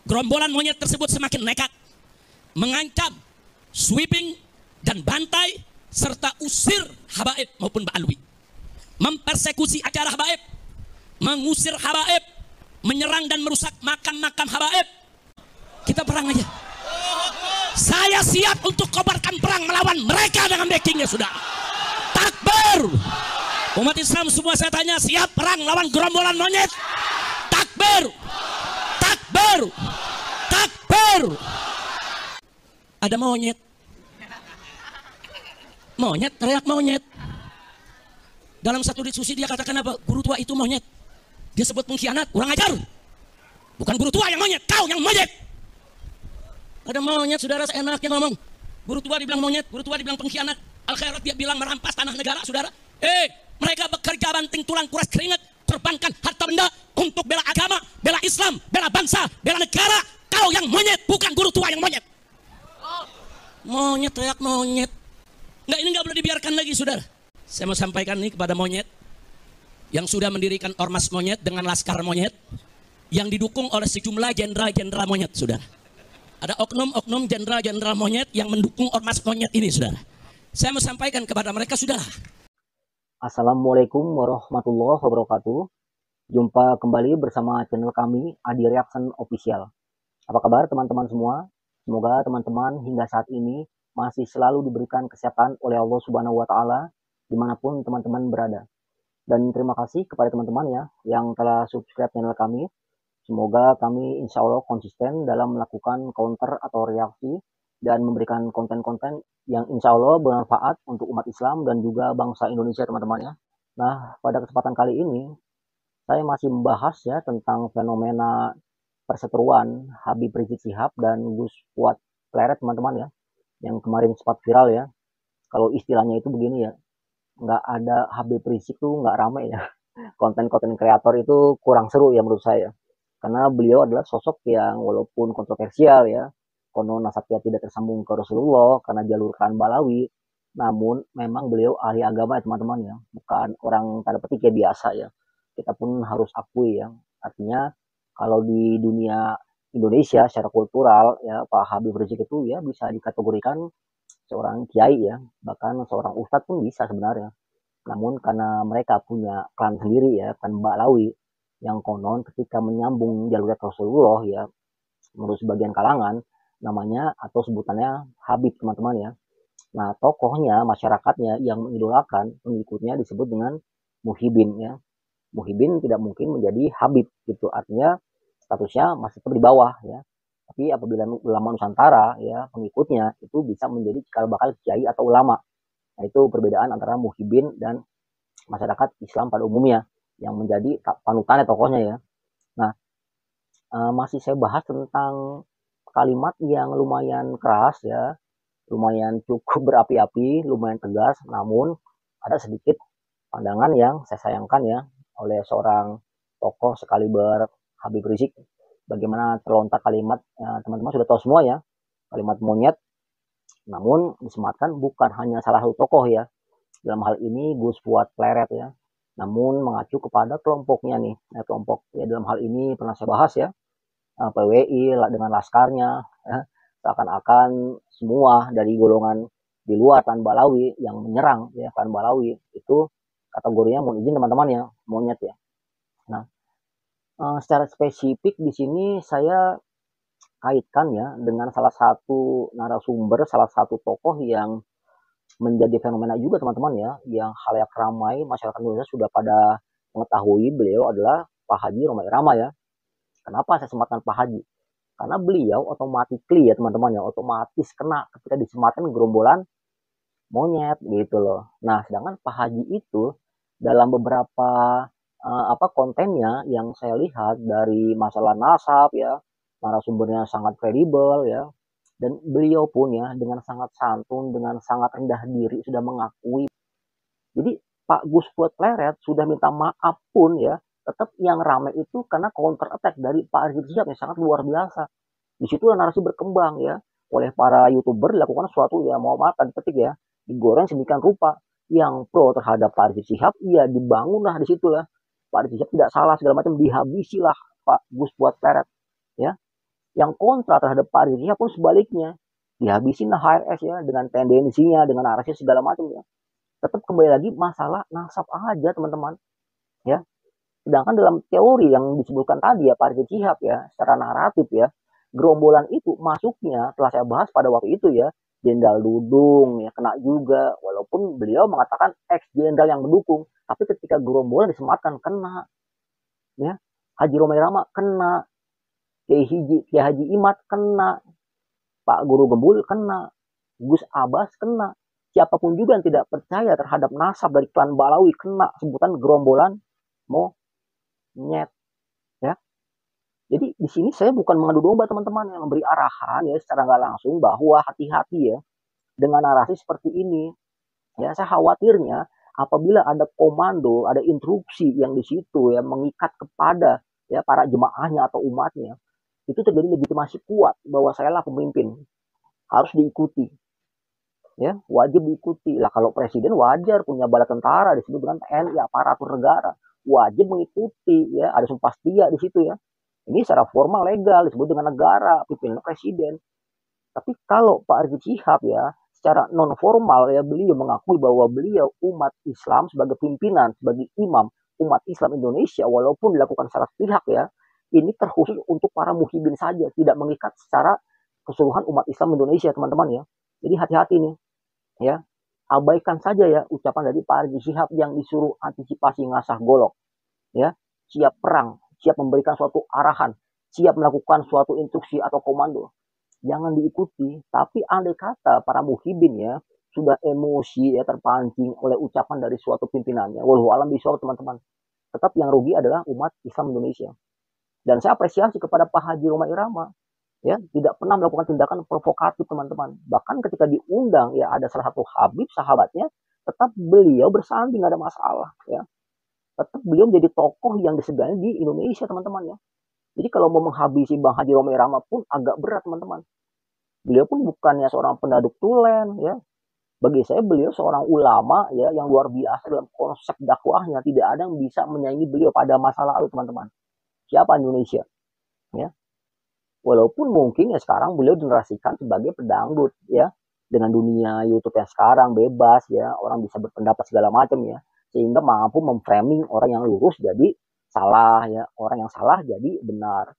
Gerombolan monyet tersebut semakin nekat, mengancam, sweeping, dan bantai, serta usir habaib maupun ba'alwi. Mempersekusi acara habaib, mengusir habaib, menyerang dan merusak makam-makam habaib. Kita perang aja. Saya siap untuk kobarkan perang melawan mereka dengan backingnya, sudah. Takbir. Umat Islam semua saya tanya, siap perang lawan gerombolan monyet? Takbir. Takbir. Takbir. Ada monyet. Monyet, teriak monyet. Dalam satu diskusi dia katakan apa? Guru tua itu monyet. Dia sebut pengkhianat, kurang ajar. Bukan guru tua yang monyet, kau yang monyet. Ada monyet, saudara, seenaknya ngomong. Guru tua dibilang monyet, guru tua dibilang pengkhianat. Al-Khairat dia bilang merampas tanah negara, saudara. Mereka bekerja banting tulang kuras keringat, korbankan harta benda untuk bela agama, bela Islam, bela bangsa, bela negara. Kau yang monyet, bukan guru tua yang monyet. Monyet, teriak monyet. Enggak, ini enggak boleh dibiarkan lagi, saudara. Saya mau sampaikan nih kepada monyet yang sudah mendirikan ormas monyet dengan laskar monyet yang didukung oleh sejumlah jenderal-jenderal monyet, saudara. Ada oknum-oknum jenderal-jenderal monyet yang mendukung ormas monyet ini, saudara. Saya mau sampaikan kepada mereka, saudara. Assalamualaikum warahmatullahi wabarakatuh. Jumpa kembali bersama channel kami, Adi Reaction Official. Apa kabar teman-teman semua? Semoga teman-teman hingga saat ini masih selalu diberikan kesehatan oleh Allah Subhanahu wa Ta'ala dimanapun teman-teman berada. Dan terima kasih kepada teman-teman ya yang telah subscribe channel kami. Semoga kami insya Allah konsisten dalam melakukan counter atau reaksi dan memberikan konten-konten yang insya Allah bermanfaat untuk umat Islam dan juga bangsa Indonesia, teman-teman ya. Nah, pada kesempatan kali ini saya masih membahas ya tentang fenomena perseteruan Habib Rizik Syihab dan Gus Fuad Pleret, teman-teman ya, yang kemarin sempat viral ya. Kalau istilahnya itu begini ya, nggak ada Habib Rizik tuh nggak ramai ya. Konten-konten kreator itu kurang seru ya menurut saya. Karena beliau adalah sosok yang walaupun kontroversial ya, konon nasabnya tidak tersambung ke Rasulullah karena jalur Khan Balawi, namun memang beliau ahli agama ya teman-teman ya, bukan orang tanda petik ya biasa ya. Kita pun harus akui ya, artinya kalau di dunia Indonesia secara kultural ya, Pak Habib Rizik itu ya bisa dikategorikan seorang kiai ya, bahkan seorang ustadz pun bisa sebenarnya. Namun karena mereka punya klan sendiri ya, klan Balawi, yang konon ketika menyambung jalur Rasulullah ya, menurut sebagian kalangan namanya atau sebutannya Habib, teman-teman ya. Nah, tokohnya, masyarakatnya yang mengidolakan pengikutnya disebut dengan Muhibin ya. Muhibin tidak mungkin menjadi Habib gitu, artinya statusnya masih tetap di bawah ya. Tapi apabila ulama Nusantara ya pengikutnya itu bisa menjadi cikal bakal kiai atau ulama. Nah, itu perbedaan antara Muhibin dan masyarakat Islam pada umumnya yang menjadi panutannya tokohnya ya. Nah, masih saya bahas tentang kalimat yang lumayan keras ya, lumayan cukup berapi-api, lumayan tegas, namun ada sedikit pandangan yang saya sayangkan ya oleh seorang tokoh sekaliber Habib Rizik. Bagaimana terlontar kalimat, teman-teman sudah tahu semua ya, kalimat monyet, namun disematkan bukan hanya salah satu tokoh ya, dalam hal ini Gus Fuad Pleret ya, namun mengacu kepada kelompoknya nih, kelompok ya dalam hal ini pernah saya bahas ya, PWI dengan laskarnya ya, seakan-akan semua dari golongan di luar Klan Balawi yang menyerang ya Klan Balawi itu kategorinya mohon izin teman-teman ya, monyet ya. Nah, secara spesifik di sini saya kaitkan ya dengan salah satu narasumber, salah satu tokoh yang menjadi fenomena juga teman-teman ya, yang khalayak ramai masyarakat Indonesia sudah pada mengetahui beliau adalah Pak Haji Rhoma Irama ya. Kenapa saya sematkan Pak Haji? Karena beliau otomatis ya teman-teman ya, otomatis kena ketika disematkan gerombolan monyet gitu loh. Nah, sedangkan Pak Haji itu dalam beberapa kontennya yang saya lihat dari masalah nasab ya, narasumbernya sangat kredibel ya, dan beliau pun ya dengan sangat santun, dengan sangat rendah diri sudah mengakui. Jadi Pak Gus Fuad Pleret sudah minta maaf pun ya, tetap yang ramai itu karena counter attack dari Pak Rizik Syihab yang sangat luar biasa. Di situ narasi berkembang ya oleh para YouTuber, dilakukan sesuatu ya, mau maaf tadi petik ya, digoreng sedemikian rupa. Yang pro terhadap Pak Rizik Syihab ya dibangunlah di situ ya, Pak Rizik Syihab tidak salah segala macam, dihabisilah Pak Gus Fuad Pleret ya. Yang kontra terhadap Pak Rizik Syihab pun sebaliknya. Dihabisin HRS ya, dengan tendensinya, dengan narasi segala macam ya. Tetap kembali lagi masalah nasab aja teman-teman. Ya. Sedangkan dalam teori yang disebutkan tadi ya Pak Rizik Syihab ya, secara naratif ya, gerombolan itu masuknya telah saya bahas pada waktu itu ya, Jenderal Dudung ya kena juga, walaupun beliau mengatakan ex jenderal yang mendukung, tapi ketika gerombolan disematkan kena ya. Haji Romai Rama kena, Kiai Haji Imad kena, Pak Guru Gembul kena, Gus Abbas kena. Siapapun juga yang tidak percaya terhadap nasab dari klan Balawi kena sebutan gerombolan monyet ya. Jadi di sini saya bukan mengadu domba teman-teman, yang memberi arahan ya secara nggak langsung bahwa hati-hati ya dengan narasi seperti ini. Ya, saya khawatirnya apabila ada komando, ada instruksi yang di situ ya mengikat kepada ya para jemaahnya atau umatnya, itu terjadi legitimasi kuat bahwa saya lah pemimpin, harus diikuti. Ya, wajib diikuti. Lah kalau presiden wajar punya bala tentara disebut dengan TNI, aparatur negara, wajib mengikuti ya, ada sumpah setia di situ ya. Ini secara formal legal disebut dengan negara, pimpinan presiden. Tapi kalau Pak Rizik Syihab ya, secara non formal ya beliau mengakui bahwa beliau umat Islam sebagai pimpinan, sebagai imam umat Islam Indonesia, walaupun dilakukan secara pihak ya, ini terkhusus untuk para muhibin saja, tidak mengikat secara keseluruhan umat Islam Indonesia teman-teman ya. Jadi hati-hati nih ya, abaikan saja ya ucapan dari Pak Rizik Syihab yang disuruh antisipasi ngasah golok ya, siap perang, siap memberikan suatu arahan, siap melakukan suatu instruksi atau komando. Jangan diikuti. Tapi andai kata para muhibin ya sudah emosi ya terpancing oleh ucapan dari suatu pimpinannya, wallahu alam bisawab teman-teman, tetap yang rugi adalah umat Islam Indonesia. Dan saya apresiasi kepada Pak Haji Romai Irama ya, tidak pernah melakukan tindakan provokatif teman-teman. Bahkan ketika diundang ya ada salah satu Habib sahabatnya, tetap beliau bersanding, ada masalah ya. Tetap beliau menjadi tokoh yang disegani di Indonesia teman-teman ya. Jadi kalau mau menghabisi Bang Haji Romai Rama pun agak berat teman-teman. Beliau pun bukannya seorang pendaduk tulen ya. Bagi saya beliau seorang ulama ya yang luar biasa dalam konsep dakwahnya. Tidak ada yang bisa menyaingi beliau pada masa lalu teman-teman. Siapa Indonesia ya. Walaupun mungkin ya sekarang beliau generasikan sebagai pedangdut ya, dengan dunia YouTube yang sekarang bebas ya, orang bisa berpendapat segala macam ya, sehingga mampu memframing orang yang lurus jadi salah ya, orang yang salah jadi benar.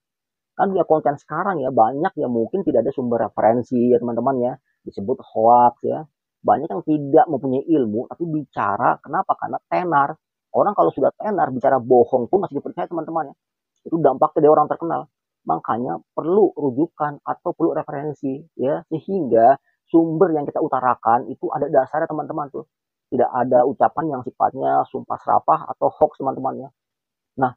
Kan dunia konten sekarang ya banyak yang mungkin tidak ada sumber referensi ya teman-teman ya, disebut hoax ya, banyak yang tidak mempunyai ilmu tapi bicara. Kenapa? Karena tenar. Orang kalau sudah tenar bicara bohong pun masih dipercaya teman-teman ya, itu dampaknya dari orang terkenal. Makanya perlu rujukan atau perlu referensi ya, sehingga sumber yang kita utarakan itu ada dasarnya teman-teman tuh, tidak ada ucapan yang sifatnya sumpah serapah atau hoax teman-teman ya. Nah,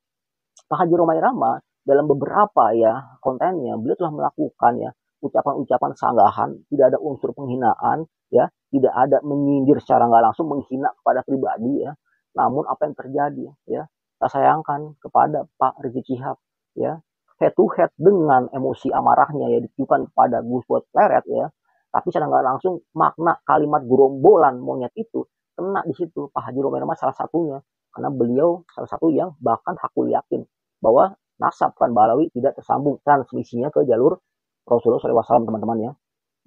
Pak Haji Romai Rama dalam beberapa ya kontennya beliau telah melakukan ya ucapan-ucapan sanggahan, tidak ada unsur penghinaan ya, tidak ada menyindir secara nggak langsung menghina kepada pribadi ya. Namun apa yang terjadi ya, saya sayangkan kepada Pak Rizik Syihab ya, head to head dengan emosi amarahnya ya ditujukan kepada Gus Pleret ya, tapi secara nggak langsung makna kalimat gerombolan monyet itu kena di situ Pak Haji Romai Rama salah satunya, karena beliau salah satu yang bahkan hakul yakin bahwa nasab klan Balawi tidak tersambung transmisinya ke jalur Rasulullah SAW teman-teman ya.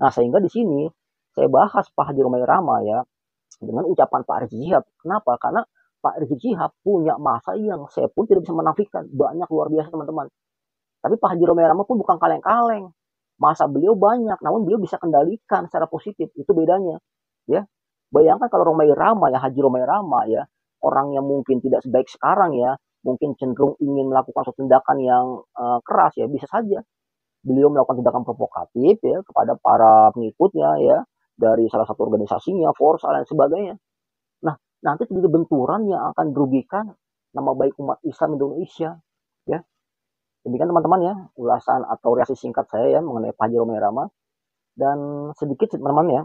Nah sehingga di sini saya bahas Pak Haji Romai Rama ya dengan ucapan Pak Rizik Syihab. Kenapa? Karena Pak Rizik Syihab punya masa yang saya pun tidak bisa menafikan, banyak luar biasa teman-teman. Tapi Pak Haji Romai Rama pun bukan kaleng-kaleng. Masa beliau banyak, namun beliau bisa kendalikan secara positif. Itu bedanya. Ya, bayangkan kalau Romai Rama ya, Haji Romai Rama ya, orang yang mungkin tidak sebaik sekarang ya, mungkin cenderung ingin melakukan suatu tindakan yang keras ya, bisa saja beliau melakukan tindakan provokatif ya kepada para pengikutnya ya, dari salah satu organisasinya, Forsa dan sebagainya. Nah, nanti terjadi benturan yang akan merugikan nama baik umat Islam Indonesia ya. Demikian teman-teman ya ulasan atau reaksi singkat saya ya mengenai Pak Haji Romai Rama. Dan sedikit teman-teman ya,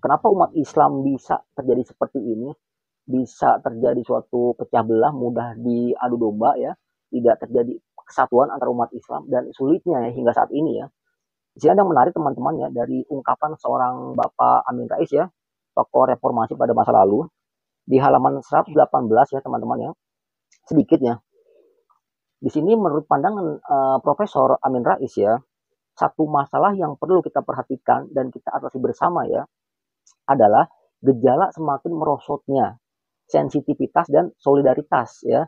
kenapa umat Islam bisa terjadi seperti ini, bisa terjadi suatu pecah belah, mudah diadu domba ya, tidak terjadi kesatuan antara umat Islam, dan sulitnya ya hingga saat ini ya. Di sini ada yang menarik teman-teman ya dari ungkapan seorang Bapak Amin Rais ya, tokoh reformasi pada masa lalu, di halaman 118 ya teman-teman ya, sedikit ya. Di sini menurut pandangan Profesor Amin Rais ya, satu masalah yang perlu kita perhatikan dan kita atasi bersama ya, adalah gejala semakin merosotnya sensitivitas dan solidaritas ya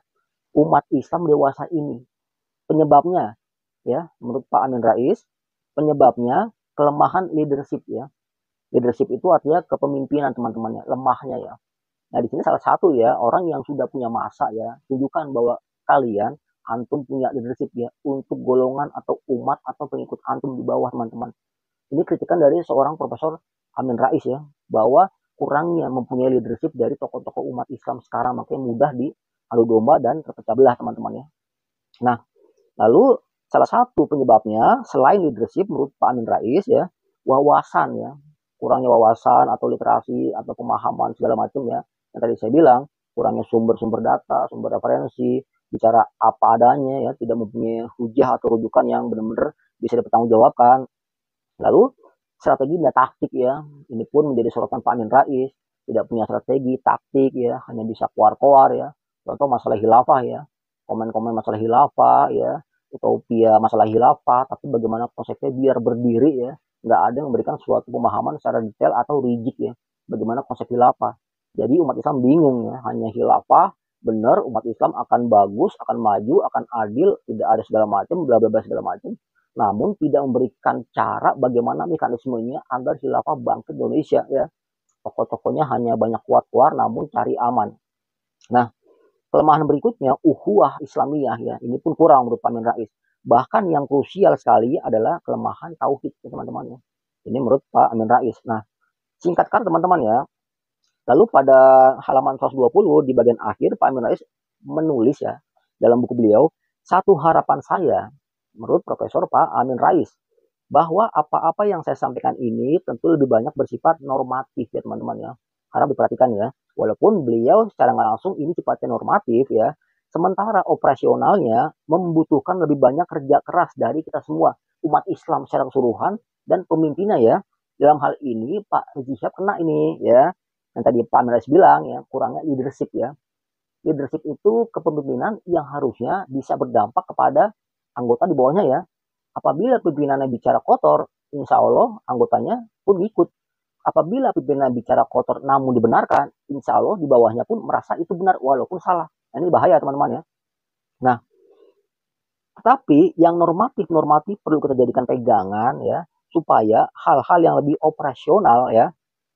umat Islam dewasa ini. Penyebabnya ya, menurut Pak Amin Rais, penyebabnya kelemahan leadership ya. Leadership itu artinya kepemimpinan teman-temannya, lemahnya ya. Nah, di sini salah satu ya, orang yang sudah punya masa ya, tunjukkan bahwa kalian antum punya leadership ya untuk golongan atau umat atau pengikut antum di bawah teman-teman. Ini kritikan dari seorang Profesor Amin Rais ya, bahwa kurangnya mempunyai leadership dari tokoh-tokoh umat Islam sekarang, makanya mudah diadu domba dan terpecah belah teman-teman ya. Nah, lalu salah satu penyebabnya selain leadership menurut Pak Amin Rais ya, wawasan ya, kurangnya wawasan atau literasi atau pemahaman segala macam ya. Yang tadi saya bilang, kurangnya sumber-sumber data, sumber referensi, bicara apa adanya ya, tidak mempunyai hujah atau rujukan yang benar-benar bisa dipertanggungjawabkan. Lalu strategi dan taktik ya, ini pun menjadi sorotan Pak Amin Rais, tidak punya strategi, taktik ya, hanya bisa koar-koar ya. Contoh masalah khilafah ya, komen-komen masalah khilafah ya, utopia masalah khilafah, tapi bagaimana konsepnya biar berdiri ya, nggak ada yang memberikan suatu pemahaman secara detail atau rigid ya, bagaimana konsep khilafah. Jadi umat Islam bingung ya, hanya khilafah, benar umat Islam akan bagus, akan maju, akan adil, tidak ada segala macam, bla bla bla segala macam. Namun tidak memberikan cara bagaimana mekanismenya agar khilafah bangkit Indonesia ya. Tokoh-tokohnya hanya banyak kuat-kuat namun cari aman. Nah, kelemahan berikutnya ukhuwah Islamiyah ya. Ini pun kurang menurut Pak Amin Rais. Bahkan yang krusial sekali adalah kelemahan tauhid teman-teman ya. Ini menurut Pak Amin Rais. Nah, singkatkan teman-teman ya. Lalu pada halaman 120 di bagian akhir Pak Amin Rais menulis ya dalam buku beliau, satu harapan saya menurut Profesor Pak Amin Rais, bahwa apa-apa yang saya sampaikan ini tentu lebih banyak bersifat normatif ya teman-teman ya. Harap diperhatikan ya. Walaupun beliau secara nggak langsung ini sifatnya normatif ya. Sementara operasionalnya membutuhkan lebih banyak kerja keras dari kita semua. Umat Islam secara keseluruhan dan pemimpinnya ya. Dalam hal ini Pak Rizik Syihab kena ini ya. Yang tadi Pak Amin Rais bilang ya, kurangnya leadership ya. Leadership itu kepemimpinan yang harusnya bisa berdampak kepada anggota di bawahnya ya. Apabila pimpinannya bicara kotor, insya Allah anggotanya pun ikut. Apabila pimpinan bicara kotor namun dibenarkan, insya Allah di bawahnya pun merasa itu benar walaupun salah. Nah, ini bahaya teman-teman ya. Nah, tetapi yang normatif perlu kita jadikan pegangan ya, supaya hal-hal yang lebih operasional ya,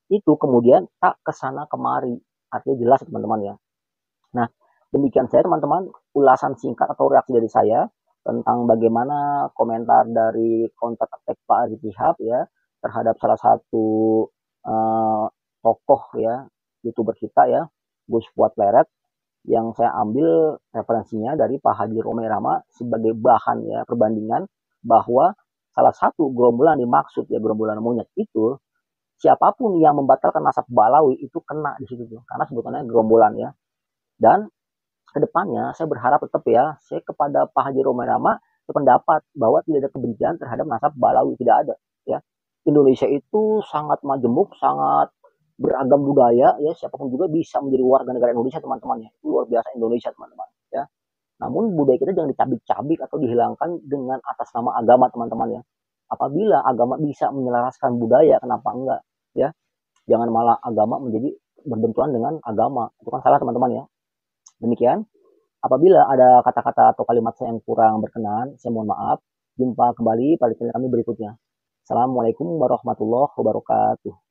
itu kemudian tak kesana kemari. Artinya jelas teman-teman ya. Nah, demikian saya teman-teman, ulasan singkat atau reaksi dari saya tentang bagaimana komentar dari counter attack Pak Rizik Syihab ya terhadap salah satu tokoh ya YouTuber kita ya, Gus Fuad Pleret, yang saya ambil referensinya dari Pak Haji Romai Rama sebagai bahan ya perbandingan bahwa salah satu gerombolan dimaksud ya gerombolan monyet itu siapapun yang membatalkan nasab Balawi itu kena di situ tuh karena sebutannya gerombolan ya. Dan kedepannya saya berharap tetap ya, saya kepada Pak Haji Romai Rama berpendapat bahwa tidak ada kebencian terhadap nasab Balawi, tidak ada ya. Indonesia itu sangat majemuk, sangat beragam budaya ya, siapapun juga bisa menjadi warga negara Indonesia teman-teman ya. Luar biasa Indonesia teman-teman ya. Namun budaya kita jangan dicabik-cabik atau dihilangkan dengan atas nama agama teman-teman ya. Apabila agama bisa menyelaraskan budaya, kenapa enggak ya? Jangan malah agama menjadi berbenturan dengan agama, itu kan salah teman-teman ya. Demikian, apabila ada kata-kata atau kalimat saya yang kurang berkenan, saya mohon maaf. Jumpa kembali pada channel kami berikutnya. Assalamualaikum warahmatullahi wabarakatuh.